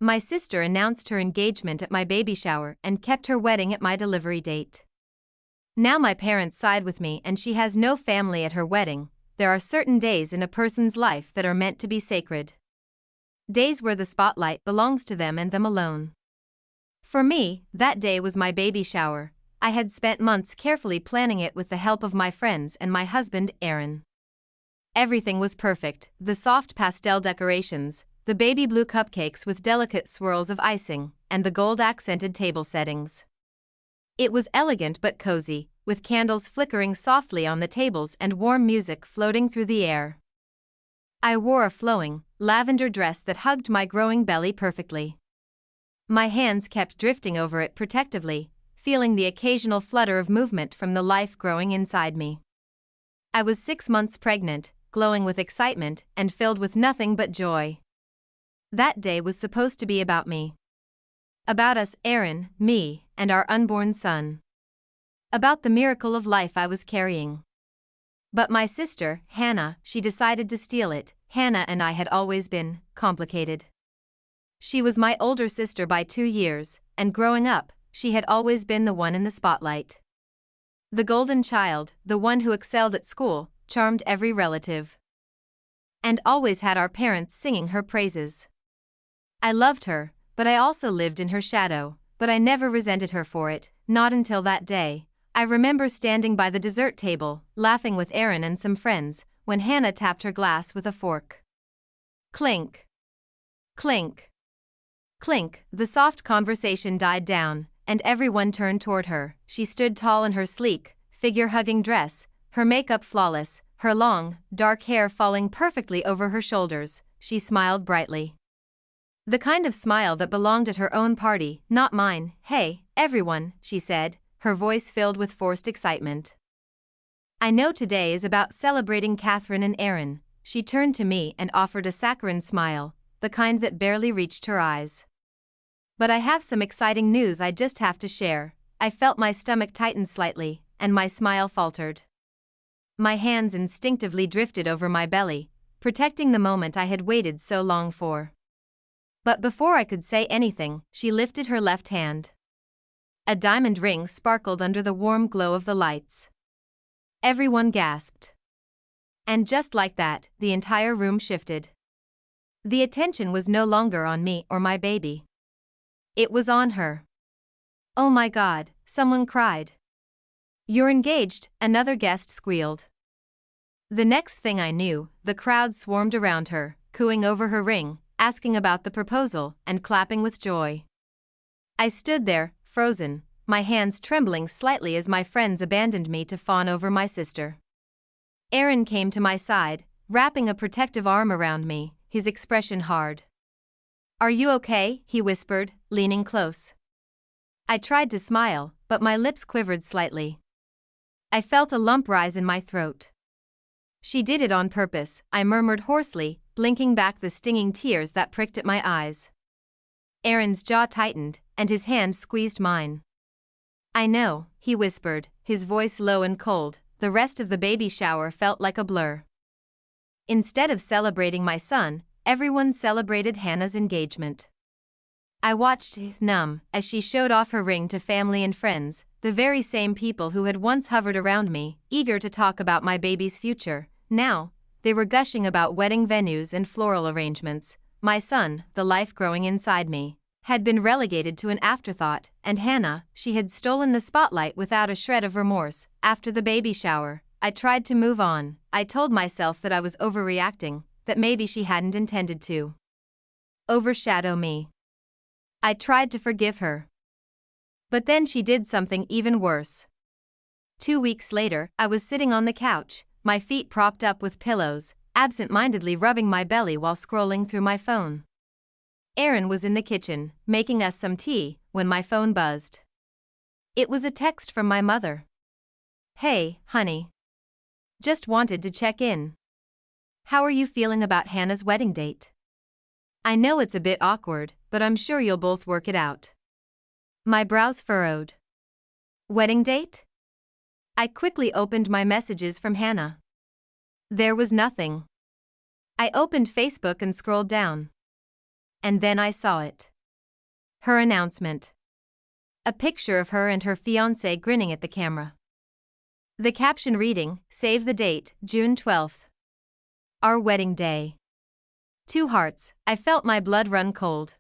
My sister announced her engagement at my baby shower and kept her wedding at my delivery date. Now my parents side with me and she has no family at her wedding. There are certain days in a person's life that are meant to be sacred. Days where the spotlight belongs to them and them alone. For me, that day was my baby shower. I had spent months carefully planning it with the help of my friends and my husband, Aaron. Everything was perfect: the soft pastel decorations, the baby blue cupcakes with delicate swirls of icing, and the gold-accented table settings. It was elegant but cozy, with candles flickering softly on the tables and warm music floating through the air. I wore a flowing, lavender dress that hugged my growing belly perfectly. My hands kept drifting over it protectively, feeling the occasional flutter of movement from the life growing inside me. I was 6 months pregnant, glowing with excitement and filled with nothing but joy. That day was supposed to be about me. About us, Aaron, me, and our unborn son. About the miracle of life I was carrying. But my sister, Hannah, she decided to steal it. Hannah and I had always been complicated. She was my older sister by 2 years, and growing up, she had always been the one in the spotlight. The golden child, the one who excelled at school, charmed every relative. And always had our parents singing her praises. I loved her, but I also lived in her shadow, but I never resented her for it, not until that day. I remember standing by the dessert table, laughing with Aaron and some friends, when Hannah tapped her glass with a fork. Clink. Clink. Clink. The soft conversation died down, and everyone turned toward her. She stood tall in her sleek, figure-hugging dress, her makeup flawless, her long, dark hair falling perfectly over her shoulders. She smiled brightly. The kind of smile that belonged at her own party, not mine. "Hey, everyone," she said, her voice filled with forced excitement. "I know today is about celebrating Catherine and Aaron." She turned to me and offered a saccharine smile, the kind that barely reached her eyes. "But I have some exciting news I just have to share." I felt my stomach tighten slightly, and my smile faltered. My hands instinctively drifted over my belly, protecting the moment I had waited so long for. But before I could say anything, she lifted her left hand. A diamond ring sparkled under the warm glow of the lights. Everyone gasped. And just like that, the entire room shifted. The attention was no longer on me or my baby. It was on her. "Oh my God," someone cried. "You're engaged," another guest squealed. The next thing I knew, the crowd swarmed around her, cooing over her ring, asking about the proposal, and clapping with joy. I stood there, frozen, my hands trembling slightly as my friends abandoned me to fawn over my sister. Aaron came to my side, wrapping a protective arm around me, his expression hard. "Are you okay?" he whispered, leaning close. I tried to smile, but my lips quivered slightly. I felt a lump rise in my throat. "She did it on purpose," I murmured hoarsely, blinking back the stinging tears that pricked at my eyes. Aaron's jaw tightened, and his hand squeezed mine. "I know," he whispered, his voice low and cold. The rest of the baby shower felt like a blur. Instead of celebrating my son, everyone celebrated Hannah's engagement. I watched, numb, as she showed off her ring to family and friends, the very same people who had once hovered around me, eager to talk about my baby's future. Now, they were gushing about wedding venues and floral arrangements. My son, the life growing inside me, had been relegated to an afterthought, and Hannah, she had stolen the spotlight without a shred of remorse. After the baby shower, I tried to move on. I told myself that I was overreacting, that maybe she hadn't intended to overshadow me. I tried to forgive her. But then she did something even worse. 2 weeks later, I was sitting on the couch, my feet propped up with pillows, absent-mindedly rubbing my belly while scrolling through my phone. Aaron was in the kitchen, making us some tea, when my phone buzzed. It was a text from my mother. "Hey, honey. Just wanted to check in. How are you feeling about Hannah's wedding date? I know it's a bit awkward, but I'm sure you'll both work it out." My brows furrowed. Wedding date? I quickly opened my messages from Hannah. There was nothing. I opened Facebook and scrolled down. And then I saw it. Her announcement. A picture of her and her fiancé grinning at the camera. The caption reading, "Save the date, June 12th. Our wedding day." 2 hearts, I felt my blood run cold.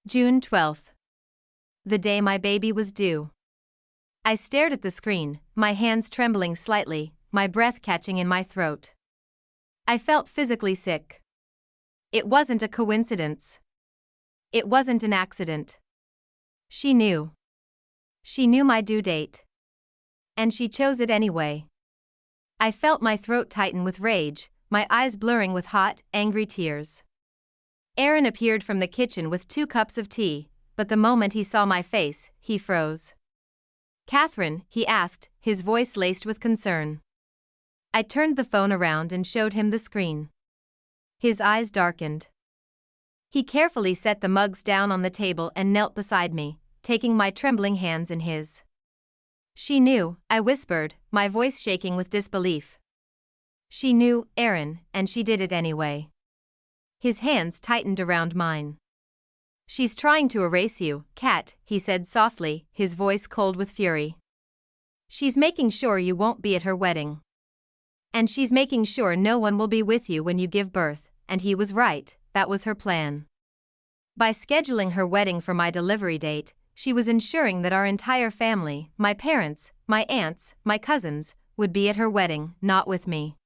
June 12th. The day my baby was due. I stared at the screen, my hands trembling slightly, my breath catching in my throat. I felt physically sick. It wasn't a coincidence. It wasn't an accident. She knew. She knew my due date. And she chose it anyway. I felt my throat tighten with rage, my eyes blurring with hot, angry tears. Aaron appeared from the kitchen with 2 cups of tea, but the moment he saw my face, he froze. "Catherine," he asked, his voice laced with concern. I turned the phone around and showed him the screen. His eyes darkened. He carefully set the mugs down on the table and knelt beside me, taking my trembling hands in his. "She knew," I whispered, my voice shaking with disbelief. "She knew, Aaron, and she did it anyway." His hands tightened around mine. "She's trying to erase you, Kat," he said softly, his voice cold with fury. "She's making sure you won't be at her wedding. And she's making sure no one will be with you when you give birth," and he was right, that was her plan. By scheduling her wedding for my delivery date, she was ensuring that our entire family, my parents, my aunts, my cousins, would be at her wedding, not with me.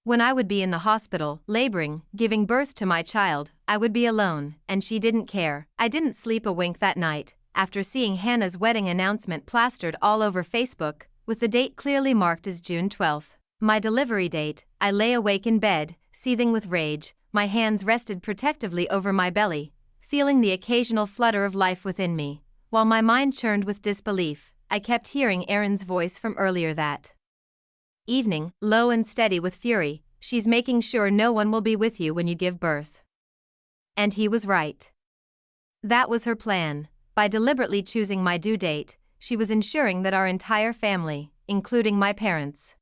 When I would be in the hospital, laboring, giving birth to my child, I would be alone, and she didn't care. I didn't sleep a wink that night, after seeing Hannah's wedding announcement plastered all over Facebook, with the date clearly marked as June 12th. My delivery date. I lay awake in bed, seething with rage, my hands rested protectively over my belly, feeling the occasional flutter of life within me, while my mind churned with disbelief. I kept hearing Aaron's voice from earlier that evening, low and steady with fury, "She's making sure no one will be with you when you give birth." And he was right. That was her plan. By deliberately choosing my due date, she was ensuring that our entire family, including my parents,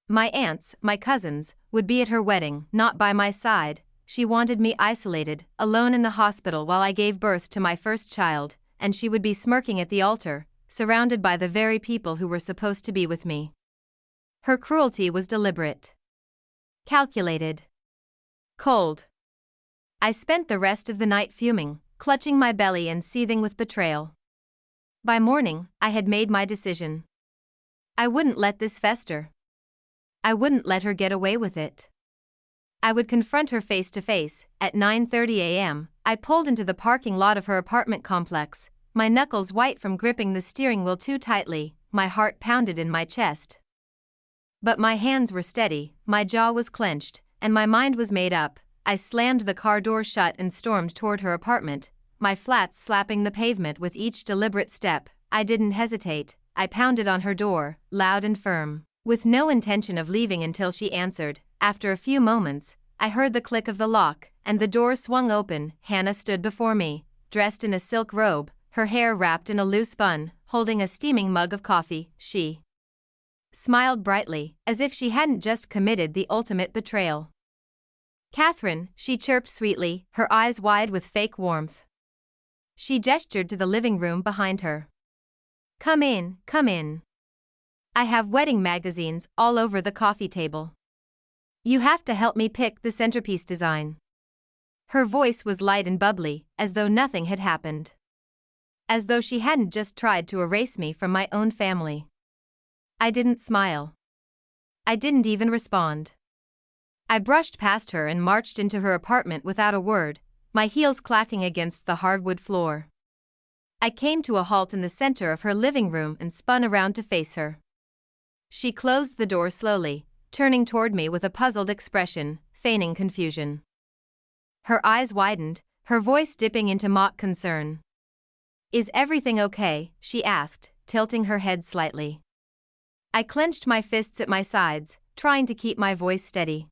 my aunts, my cousins, would be at her wedding, not by my side. She wanted me isolated, alone in the hospital while I gave birth to my first child, and she would be smirking at the altar, surrounded by the very people who were supposed to be with me. Her cruelty was deliberate, calculated, cold. I spent the rest of the night fuming, clutching my belly and seething with betrayal. By morning, I had made my decision. I wouldn't let this fester. I wouldn't let her get away with it. I would confront her face to face. At 9:30 a.m., I pulled into the parking lot of her apartment complex, my knuckles white from gripping the steering wheel too tightly, my heart pounded in my chest. But my hands were steady, my jaw was clenched, and my mind was made up. I slammed the car door shut and stormed toward her apartment, my flats slapping the pavement with each deliberate step. I didn't hesitate, I pounded on her door, loud and firm, with no intention of leaving until she answered. After a few moments, I heard the click of the lock, and the door swung open. Hannah stood before me, dressed in a silk robe, her hair wrapped in a loose bun, holding a steaming mug of coffee. She smiled brightly, as if she hadn't just committed the ultimate betrayal. "Catherine," she chirped sweetly, her eyes wide with fake warmth. She gestured to the living room behind her. Come in, come in. I have wedding magazines all over the coffee table. You have to help me pick the centerpiece design." Her voice was light and bubbly, as though nothing had happened. As though she hadn't just tried to erase me from my own family. I didn't smile. I didn't even respond. I brushed past her and marched into her apartment without a word, my heels clacking against the hardwood floor. I came to a halt in the center of her living room and spun around to face her. She closed the door slowly, turning toward me with a puzzled expression, feigning confusion. Her eyes widened, her voice dipping into mock concern. "Is everything okay?" she asked, tilting her head slightly. I clenched my fists at my sides, trying to keep my voice steady.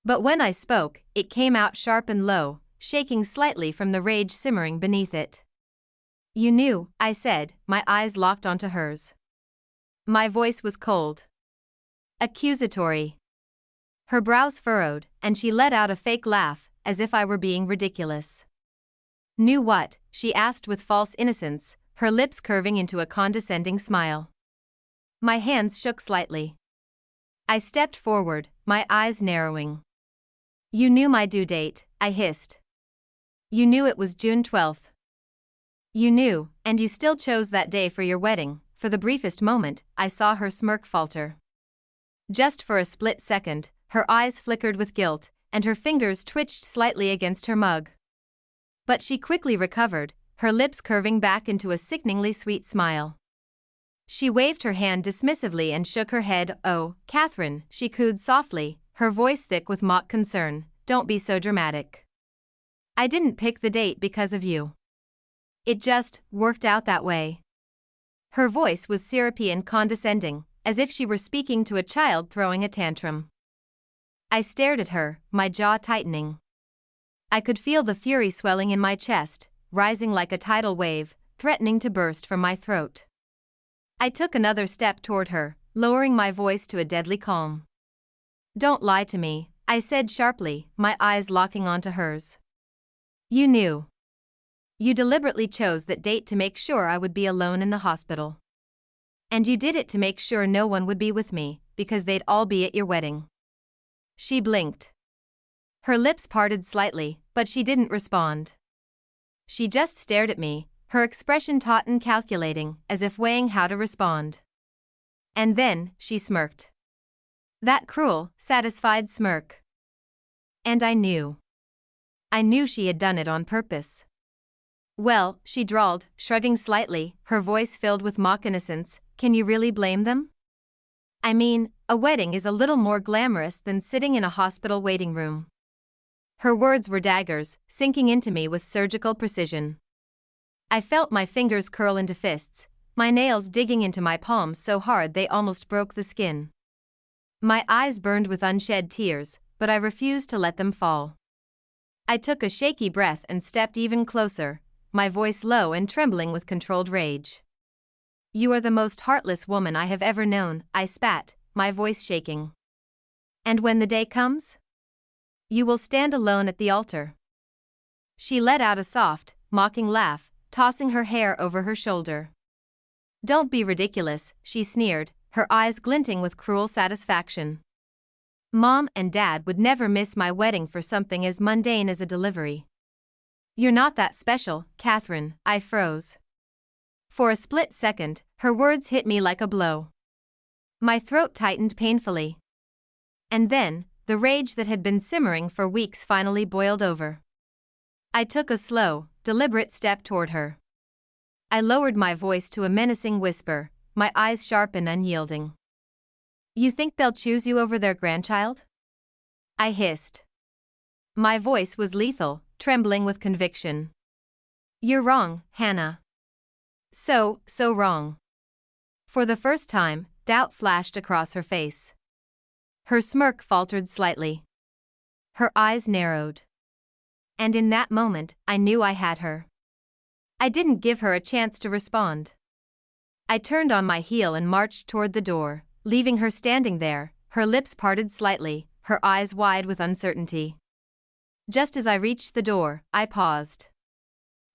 But when I spoke, it came out sharp and low, shaking slightly from the rage simmering beneath it. "You knew," I said, my eyes locked onto hers. My voice was cold, accusatory. Her brows furrowed, and she let out a fake laugh, as if I were being ridiculous. Knew what? She asked with false innocence, her lips curving into a condescending smile. My hands shook slightly. I stepped forward, my eyes narrowing. You knew my due date, I hissed. You knew it was June 12th. You knew, and you still chose that day for your wedding. For the briefest moment, I saw her smirk falter. Just for a split second, her eyes flickered with guilt, and her fingers twitched slightly against her mug. But she quickly recovered, her lips curving back into a sickeningly sweet smile. She waved her hand dismissively and shook her head. Oh, Catherine, she cooed softly, her voice thick with mock concern, don't be so dramatic. I didn't pick the date because of you. It just worked out that way. Her voice was syrupy and condescending, as if she were speaking to a child throwing a tantrum. I stared at her, my jaw tightening. I could feel the fury swelling in my chest, rising like a tidal wave, threatening to burst from my throat. I took another step toward her, lowering my voice to a deadly calm. Don't lie to me, I said sharply, my eyes locking onto hers. You knew. You deliberately chose that date to make sure I would be alone in the hospital. And you did it to make sure no one would be with me, because they'd all be at your wedding. She blinked. Her lips parted slightly, but she didn't respond. She just stared at me, her expression taut and calculating, as if weighing how to respond. And then, she smirked. That cruel, satisfied smirk. And I knew. I knew she had done it on purpose. Well, she drawled, shrugging slightly, her voice filled with mock innocence, can you really blame them? I mean, a wedding is a little more glamorous than sitting in a hospital waiting room. Her words were daggers, sinking into me with surgical precision. I felt my fingers curl into fists, my nails digging into my palms so hard they almost broke the skin. My eyes burned with unshed tears, but I refused to let them fall. I took a shaky breath and stepped even closer, my voice low and trembling with controlled rage. You are the most heartless woman I have ever known, I spat, my voice shaking. And when the day comes? You will stand alone at the altar. She let out a soft, mocking laugh, tossing her hair over her shoulder. Don't be ridiculous, she sneered, her eyes glinting with cruel satisfaction. Mom and Dad would never miss my wedding for something as mundane as a delivery. You're not that special, Catherine, I froze. For a split second, her words hit me like a blow. My throat tightened painfully. And then, the rage that had been simmering for weeks finally boiled over. I took a slow, deliberate step toward her. I lowered my voice to a menacing whisper, my eyes sharp and unyielding. You think they'll choose you over their grandchild? I hissed. My voice was lethal, trembling with conviction. You're wrong, Hannah. So wrong. For the first time, doubt flashed across her face. Her smirk faltered slightly. Her eyes narrowed. And in that moment, I knew I had her. I didn't give her a chance to respond. I turned on my heel and marched toward the door, leaving her standing there, her lips parted slightly, her eyes wide with uncertainty. Just as I reached the door, I paused.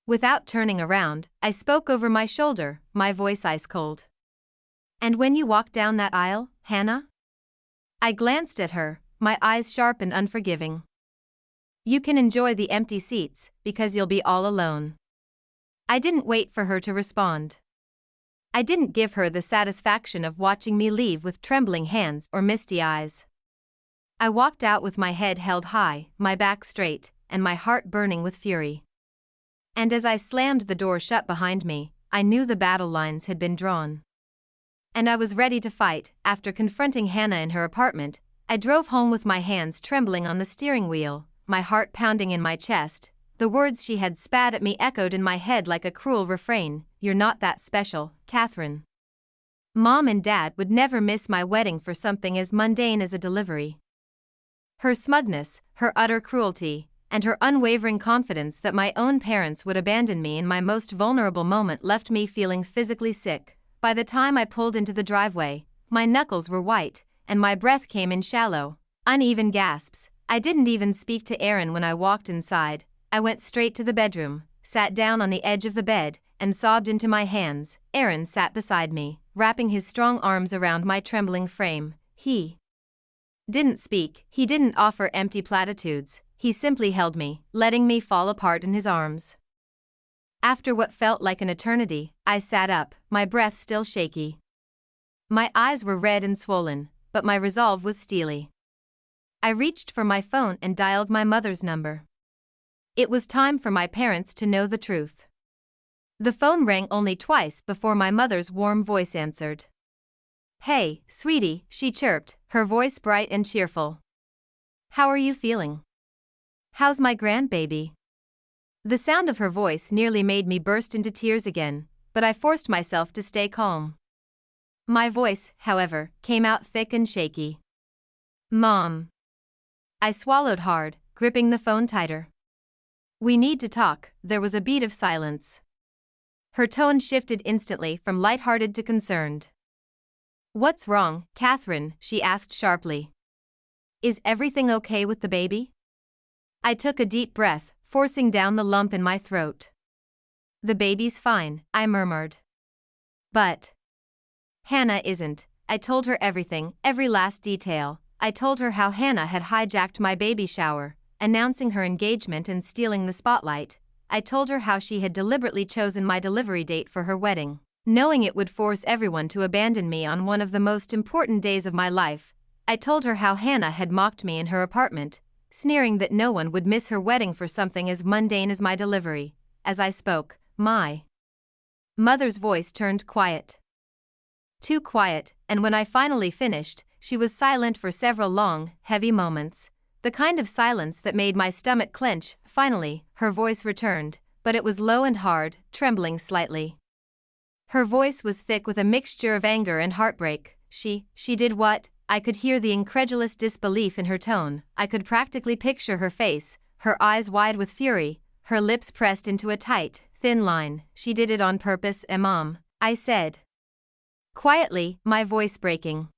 Without turning around, I spoke over my shoulder, my voice ice cold. And when you walk down that aisle, Hannah? I glanced at her, my eyes sharp and unforgiving. You can enjoy the empty seats, because you'll be all alone. I didn't wait for her to respond. I didn't give her the satisfaction of watching me leave with trembling hands or misty eyes. I walked out with my head held high, my back straight, and my heart burning with fury. And as I slammed the door shut behind me, I knew the battle lines had been drawn. And I was ready to fight. After confronting Hannah in her apartment, I drove home with my hands trembling on the steering wheel, my heart pounding in my chest. The words she had spat at me echoed in my head like a cruel refrain, "You're not that special, Catherine." Mom and Dad would never miss my wedding for something as mundane as a delivery. Her smugness, her utter cruelty, and her unwavering confidence that my own parents would abandon me in my most vulnerable moment left me feeling physically sick. By the time I pulled into the driveway, my knuckles were white, and my breath came in shallow, uneven gasps. I didn't even speak to Aaron when I walked inside. I went straight to the bedroom, sat down on the edge of the bed, and sobbed into my hands. Aaron sat beside me, wrapping his strong arms around my trembling frame. He didn't speak, he didn't offer empty platitudes, he simply held me, letting me fall apart in his arms. After what felt like an eternity, I sat up, my breath still shaky. My eyes were red and swollen, but my resolve was steely. I reached for my phone and dialed my mother's number. It was time for my parents to know the truth. The phone rang only twice before my mother's warm voice answered. "Hey, sweetie," she chirped, her voice bright and cheerful. "How are you feeling? How's my grandbaby?" The sound of her voice nearly made me burst into tears again, but I forced myself to stay calm. My voice, however, came out thick and shaky. "Mom." I swallowed hard, gripping the phone tighter. "We need to talk." There was a beat of silence. Her tone shifted instantly from lighthearted to concerned. "What's wrong, Catherine?" she asked sharply. "Is everything okay with the baby?" I took a deep breath, forcing down the lump in my throat. "The baby's fine," I murmured. "But Hannah isn't." I told her everything, every last detail. I told her how Hannah had hijacked my baby shower, announcing her engagement and stealing the spotlight. I told her how she had deliberately chosen my delivery date for her wedding, knowing it would force everyone to abandon me on one of the most important days of my life. I told her how Hannah had mocked me in her apartment, sneering that no one would miss her wedding for something as mundane as my delivery. As I spoke, my mother's voice turned quiet. Too quiet, and when I finally finished, she was silent for several long, heavy moments. The kind of silence that made my stomach clench. Finally, her voice returned, but it was low and hard, trembling slightly. Her voice was thick with a mixture of anger and heartbreak. She did what?" I could hear the incredulous disbelief in her tone. I could practically picture her face, her eyes wide with fury, her lips pressed into a tight, thin line. "She did it on purpose, Mom," I said quietly, my voice breaking.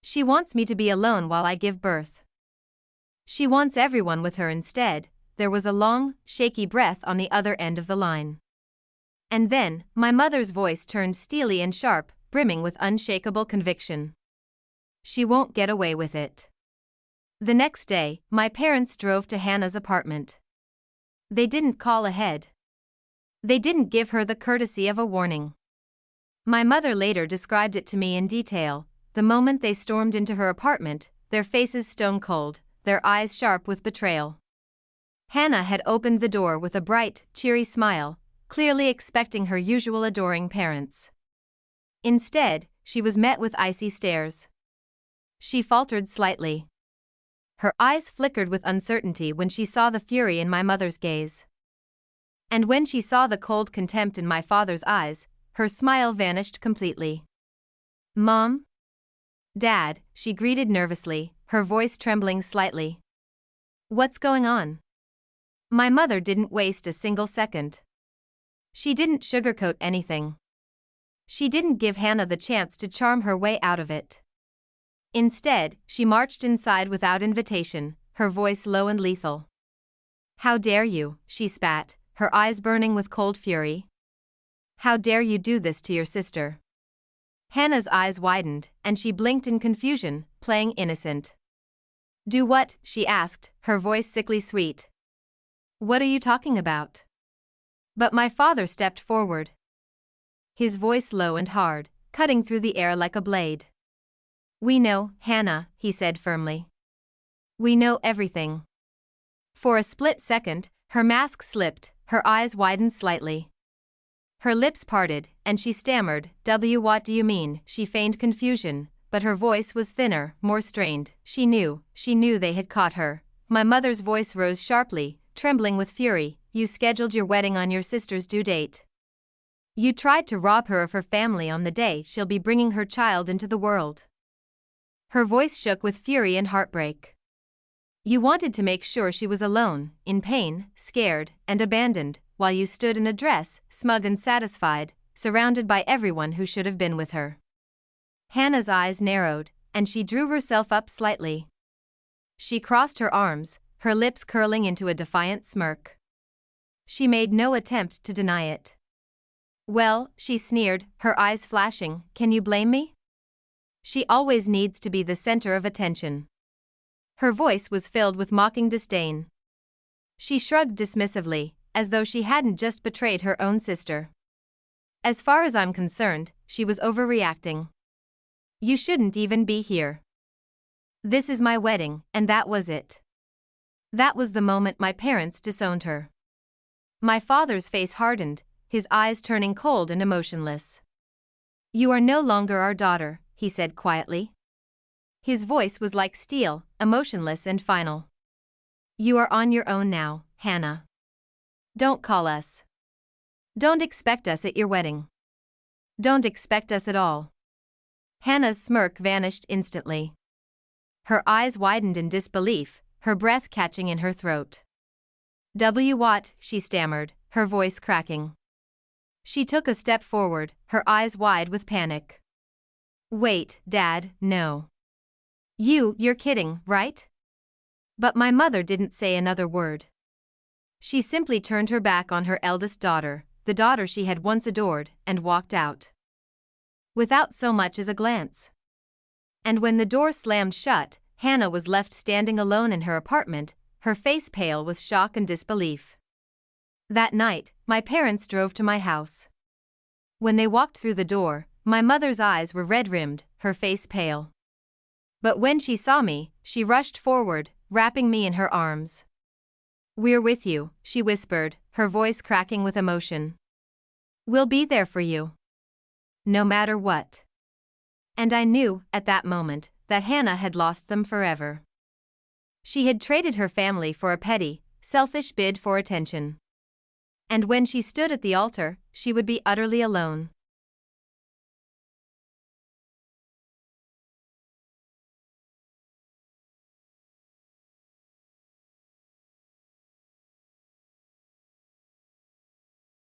"She wants me to be alone while I give birth. She wants everyone with her instead." There was a long, shaky breath on the other end of the line. And then, my mother's voice turned steely and sharp, brimming with unshakable conviction. "She won't get away with it." The next day, my parents drove to Hannah's apartment. They didn't call ahead. They didn't give her the courtesy of a warning. My mother later described it to me in detail. The moment they stormed into her apartment, their faces stone cold, their eyes sharp with betrayal. Hannah had opened the door with a bright, cheery smile, clearly expecting her usual adoring parents. Instead, she was met with icy stares. She faltered slightly. Her eyes flickered with uncertainty when she saw the fury in my mother's gaze. And when she saw the cold contempt in my father's eyes, her smile vanished completely. "Mom?" "Dad," she greeted nervously, her voice trembling slightly. "What's going on?" My mother didn't waste a single second. She didn't sugarcoat anything. She didn't give Hannah the chance to charm her way out of it. Instead, she marched inside without invitation, her voice low and lethal. "How dare you?" she spat, her eyes burning with cold fury. "How dare you do this to your sister?" Hannah's eyes widened, and she blinked in confusion, playing innocent. "Do what?" she asked, her voice sickly sweet. "What are you talking about?" But my father stepped forward. His voice low and hard, cutting through the air like a blade. "We know, Hannah," he said firmly. "We know everything." For a split second, her mask slipped, her eyes widened slightly. Her lips parted, and she stammered, "What do you mean?" She feigned confusion, but her voice was thinner, more strained. She knew they had caught her. My mother's voice rose sharply, trembling with fury. "You scheduled your wedding on your sister's due date. You tried to rob her of her family on the day she'll be bringing her child into the world." Her voice shook with fury and heartbreak. "You wanted to make sure she was alone, in pain, scared, and abandoned, while you stood in a dress, smug and satisfied, surrounded by everyone who should have been with her." Hannah's eyes narrowed, and she drew herself up slightly. She crossed her arms, her lips curling into a defiant smirk. She made no attempt to deny it. Well, she sneered, her eyes flashing, can you blame me? She always needs to be the center of attention. Her voice was filled with mocking disdain. She shrugged dismissively, as though she hadn't just betrayed her own sister. As far as I'm concerned, she was overreacting. You shouldn't even be here. This is my wedding, and that was it. That was the moment my parents disowned her. My father's face hardened, his eyes turning cold and emotionless. You are no longer our daughter, he said quietly. His voice was like steel, emotionless and final. You are on your own now, Hannah. Don't call us. Don't expect us at your wedding. Don't expect us at all. Hannah's smirk vanished instantly. Her eyes widened in disbelief, her breath catching in her throat. What? She stammered, her voice cracking. She took a step forward, her eyes wide with panic. Wait, Dad, no. You're kidding, right? But my mother didn't say another word. She simply turned her back on her eldest daughter, the daughter she had once adored, and walked out. Without so much as a glance. And when the door slammed shut, Hannah was left standing alone in her apartment, her face pale with shock and disbelief. That night, my parents drove to my house. When they walked through the door, my mother's eyes were red-rimmed, her face pale. But when she saw me, she rushed forward, wrapping me in her arms. We're with you, she whispered, her voice cracking with emotion. We'll be there for you. No matter what. And I knew, at that moment, that Hannah had lost them forever. She had traded her family for a petty, selfish bid for attention. And when she stood at the altar, she would be utterly alone.